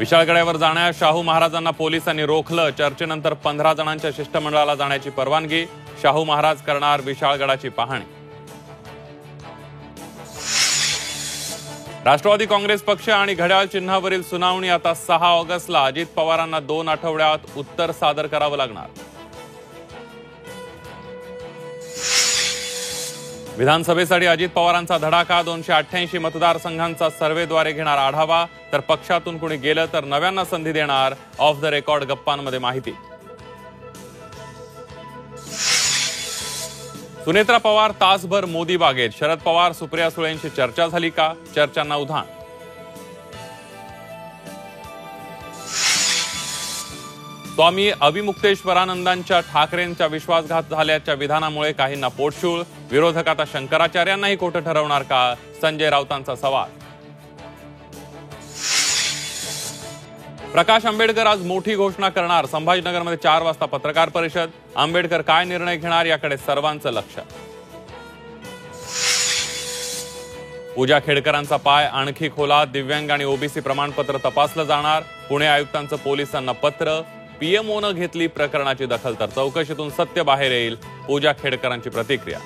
विशाळगडावर जाण्यास शाहू महाराजांना पोलिसांनी रोखलं। चर्चेनंतर 15 जणांच्या शिष्टमंडळाला जाण्याची परवानगी। शाहू महाराज करणार विशाळगडाची पाहणी। राष्ट्रवादी काँग्रेस पक्ष आणि घड्याळ चिन्हावरील सुनावणी आता 6 ऑगस्टला। अजित पवारांना 2 आठवड्यात उत्तर सादर करावं लागणार। विधानसभेसाठी अजित पवारांचा धडाका। 288 मतदारसंघांचा सर्व्हेद्वारे घेणार आढावा। तर पक्षातून कुणी गेलं तर नव्यांना संधी देणार। ऑफ द रेकॉर्ड गप्पांमध्ये माहिती। सुनेत्रा पवार तासभर मोदी बागेत। शरद पवार सुप्रिया सुळेंची चर्चा झाली का? चर्चांना उधाण। स्वामी अभिमुक्तेश्वरानंदांच्या ठाकरेंच्या विश्वासघात झाल्याच्या विधानामुळे काहींना पोटशूळ। विरोधक आता शंकराचार्यांनाही खोटं ठरवणार का? संजय राऊतांचा सवाल। प्रकाश आंबेडकर आज मोठी घोषणा करणार। संभाजीनगरमध्ये 4 वाजता पत्रकार परिषद। आंबेडकर काय निर्णय घेणार याकडे सर्वांचं लक्ष। पूजा खेडकरांचा पाय आणखी खोला। दिव्यांग आणि ओबीसी प्रमाणपत्र तपासलं जाणार। पुणे आयुक्तांचं पोलिसांना पत्र। पीएमओनं घेतली प्रकरणाची दखल तर चौकशीतून सत्य बाहेर येईल। पूजा खेडकरांची प्रतिक्रिया।